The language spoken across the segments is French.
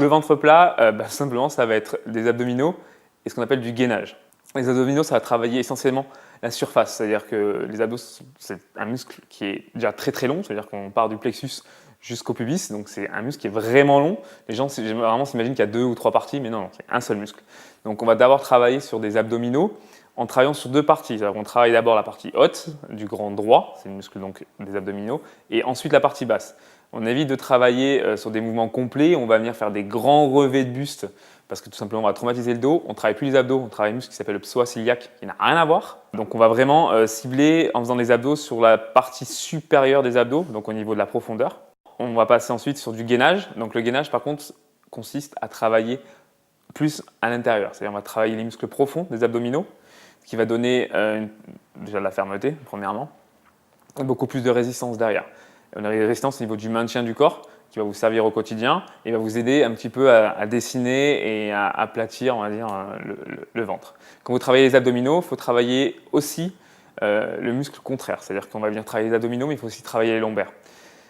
Pour le ventre plat, simplement, ça va être des abdominaux et ce qu'on appelle du gainage. Les abdominaux, ça va travailler essentiellement la surface, c'est-à-dire que les abdos, c'est un muscle qui est déjà très très long, c'est-à-dire qu'on part du plexus jusqu'au pubis, donc c'est un muscle qui est vraiment long. Les gens généralement s'imaginent qu'il y a 2 ou 3 parties, mais non, c'est un seul muscle. Donc on va d'abord travailler sur des abdominaux en travaillant sur 2 parties. Alors on travaille d'abord la partie haute du grand droit, c'est le muscle donc des abdominaux, et ensuite la partie basse. On évite de travailler sur des mouvements complets, on va venir faire des grands relevés de buste parce que tout simplement on va traumatiser le dos, on ne travaille plus les abdos, on travaille un muscle qui s'appelle le psoas iliaque qui n'a rien à voir. Donc on va vraiment cibler en faisant les abdos sur la partie supérieure des abdos, donc au niveau de la profondeur. On va passer ensuite sur du gainage. Donc le gainage par contre consiste à travailler plus à l'intérieur, c'est-à-dire on va travailler les muscles profonds des abdominaux, ce qui va donner déjà de la fermeté premièrement, et beaucoup plus de résistance derrière. On a une résistance au niveau du maintien du corps qui va vous servir au quotidien et va vous aider un petit peu à dessiner et à aplatir, on va dire, le ventre. Quand vous travaillez les abdominaux, il faut travailler aussi le muscle contraire, c'est-à-dire qu'on va bien travailler les abdominaux, mais il faut aussi travailler les lombaires.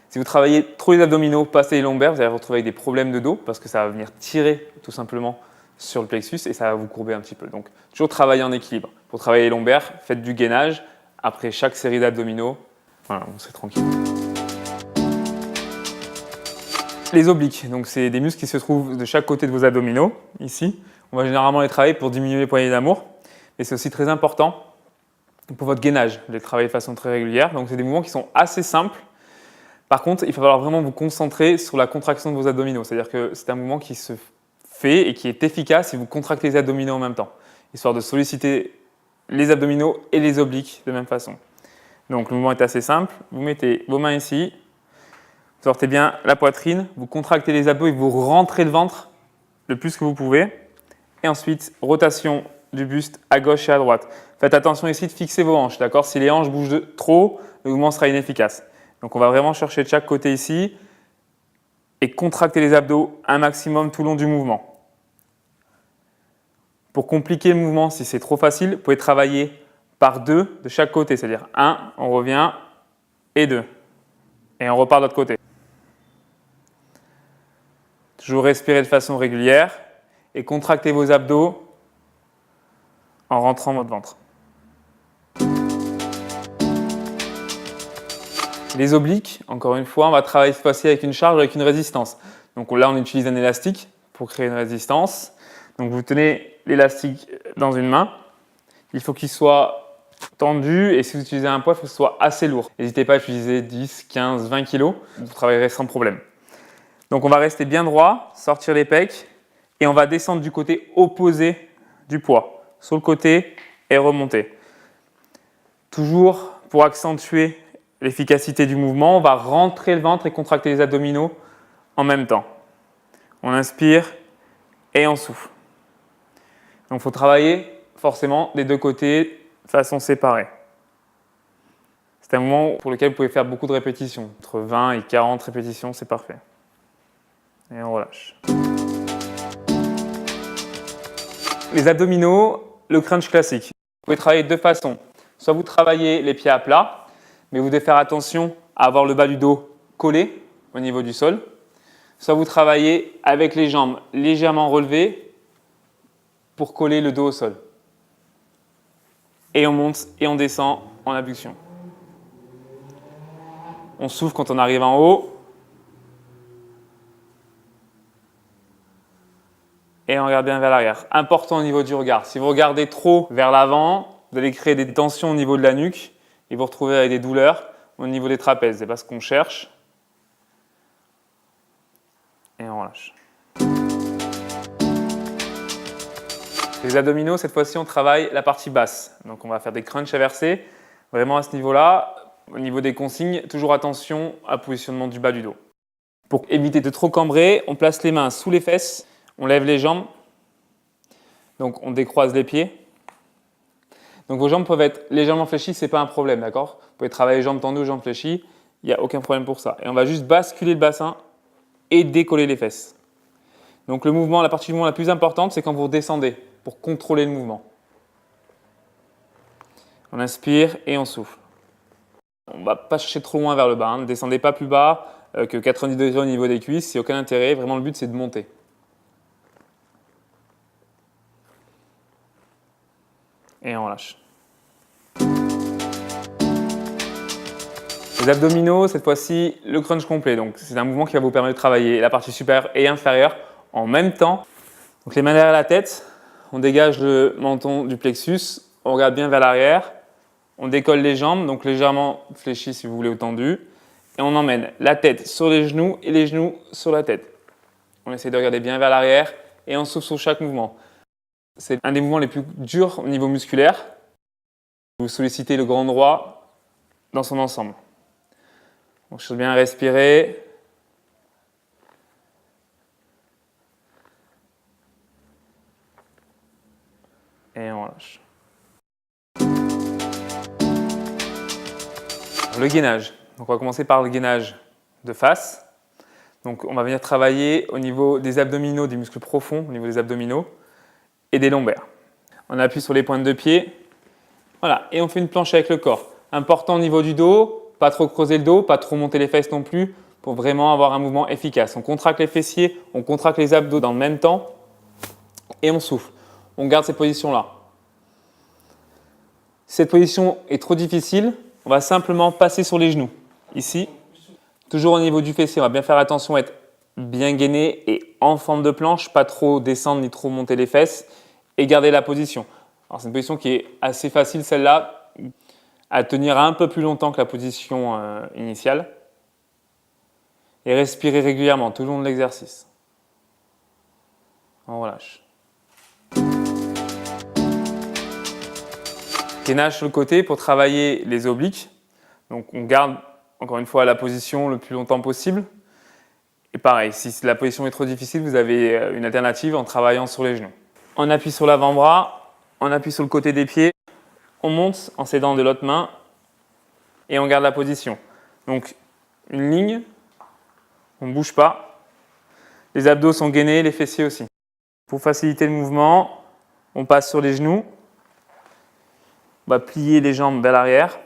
Si vous travaillez trop les abdominaux, pas assez les lombaires, vous allez vous retrouver avec des problèmes de dos parce que ça va venir tirer tout simplement sur le plexus et ça va vous courber un petit peu. Donc, toujours travailler en équilibre. Pour travailler les lombaires, faites du gainage. Après chaque série d'abdominaux, voilà, on serait tranquille. Les obliques, donc c'est des muscles qui se trouvent de chaque côté de vos abdominaux, ici. On va généralement les travailler pour diminuer les poignées d'amour, mais c'est aussi très important pour votre gainage, de les travailler de façon très régulière. Donc c'est des mouvements qui sont assez simples. Par contre, il va falloir vraiment vous concentrer sur la contraction de vos abdominaux, c'est-à-dire que c'est un mouvement qui se fait et qui est efficace si vous contractez les abdominaux en même temps, histoire de solliciter les abdominaux et les obliques de même façon. Donc le mouvement est assez simple, vous mettez vos mains ici, vous sortez bien la poitrine, vous contractez les abdos et vous rentrez le ventre le plus que vous pouvez. Et ensuite, rotation du buste à gauche et à droite. Faites attention ici de fixer vos hanches, d'accord? Si les hanches bougent trop, le mouvement sera inefficace. Donc on va vraiment chercher de chaque côté ici et contracter les abdos un maximum tout le long du mouvement. Pour compliquer le mouvement, si c'est trop facile, vous pouvez travailler par 2 de chaque côté, c'est-à-dire 1, on revient, et 2. Et on repart de l'autre côté. Toujours respirer de façon régulière et contractez vos abdos en rentrant votre ventre. Les obliques, encore une fois, on va travailler cette fois-ci avec une charge, avec une résistance. Donc là, on utilise un élastique pour créer une résistance. Donc vous tenez l'élastique dans une main. Il faut qu'il soit tendu et si vous utilisez un poids, il faut que ce soit assez lourd. N'hésitez pas à utiliser 10, 15, 20 kg. Vous travaillerez sans problème. Donc on va rester bien droit, sortir les pecs et on va descendre du côté opposé du poids, sur le côté et remonter. Toujours pour accentuer l'efficacité du mouvement, on va rentrer le ventre et contracter les abdominaux en même temps. On inspire et on souffle. Donc il faut travailler forcément des 2 côtés de façon séparée. C'est un mouvement pour lequel vous pouvez faire beaucoup de répétitions. Entre 20 et 40 répétitions, c'est parfait. Et on relâche. Les abdominaux, le crunch classique. Vous pouvez travailler de 2 façons. Soit vous travaillez les pieds à plat, mais vous devez faire attention à avoir le bas du dos collé au niveau du sol. Soit vous travaillez avec les jambes légèrement relevées pour coller le dos au sol. Et on monte et on descend en abduction. On souffle quand on arrive en haut. Et on regarde bien vers l'arrière. Important au niveau du regard. Si vous regardez trop vers l'avant, vous allez créer des tensions au niveau de la nuque et vous retrouvez avec des douleurs au niveau des trapèzes. C'est pas ce qu'on cherche. Et on relâche. Les abdominaux, cette fois-ci, on travaille la partie basse. Donc on va faire des crunchs inversés. Vraiment à ce niveau-là, au niveau des consignes, toujours attention au positionnement du bas du dos. Pour éviter de trop cambrer, on place les mains sous les fesses. On lève les jambes, donc on décroise les pieds. Donc vos jambes peuvent être légèrement fléchies, ce n'est pas un problème, d'accord? Vous pouvez travailler jambes tendues ou jambes fléchies, il n'y a aucun problème pour ça. Et on va juste basculer le bassin et décoller les fesses. Donc le mouvement, la partie du mouvement la plus importante, c'est quand vous redescendez pour contrôler le mouvement. On inspire et on souffle. On ne va pas chercher trop loin vers le bas, ne descendez pas plus bas que 90 degrés au niveau des cuisses, il n'y a aucun intérêt, vraiment le but c'est de monter. Et on relâche. Les abdominaux, cette fois-ci, le crunch complet. Donc, c'est un mouvement qui va vous permettre de travailler la partie supérieure et inférieure en même temps. Donc, les mains derrière la tête, on dégage le menton du plexus, on regarde bien vers l'arrière, on décolle les jambes, donc légèrement fléchies si vous voulez ou tendues, et on emmène la tête sur les genoux et les genoux sur la tête. On essaie de regarder bien vers l'arrière et on souffle sur chaque mouvement. C'est un des mouvements les plus durs au niveau musculaire. Vous sollicitez le grand droit dans son ensemble. On cherche bien à respirer. Et on relâche. Le gainage. Donc on va commencer par le gainage de face. Donc on va venir travailler au niveau des abdominaux, des muscles profonds, au niveau des abdominaux et des lombaires. On appuie sur les pointes de pied. Voilà, et on fait une planche avec le corps. Important au niveau du dos. Pas trop creuser le dos, pas trop monter les fesses non plus pour vraiment avoir un mouvement efficace. On contracte les fessiers, on contracte les abdos dans le même temps et on souffle. On garde cette position-là. Si cette position est trop difficile, on va simplement passer sur les genoux. Ici, toujours au niveau du fessier, on va bien faire attention à être bien gainé et en forme de planche, pas trop descendre ni trop monter les fesses et garder la position. Alors c'est une position qui est assez facile celle-là, à tenir un peu plus longtemps que la position initiale et respirer régulièrement tout le long de l'exercice. On relâche. Gainage sur le côté pour travailler les obliques. Donc on garde encore une fois la position le plus longtemps possible. Et pareil, si la position est trop difficile, vous avez une alternative en travaillant sur les genoux. On appuie sur l'avant-bras, on appuie sur le côté des pieds. On monte en s'aidant de l'autre main et on garde la position. Donc une ligne, on ne bouge pas. Les abdos sont gainés, les fessiers aussi. Pour faciliter le mouvement, on passe sur les genoux. On va plier les jambes vers l'arrière.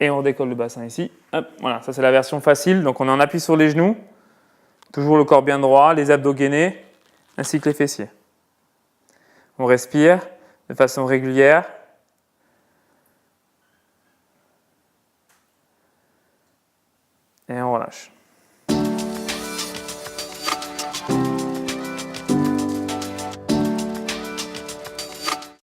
Et on redécolle le bassin ici. Hop, voilà, ça c'est la version facile. Donc on est en appui sur les genoux. Toujours le corps bien droit, les abdos gainés, ainsi que les fessiers. On respire de façon régulière. Et on relâche.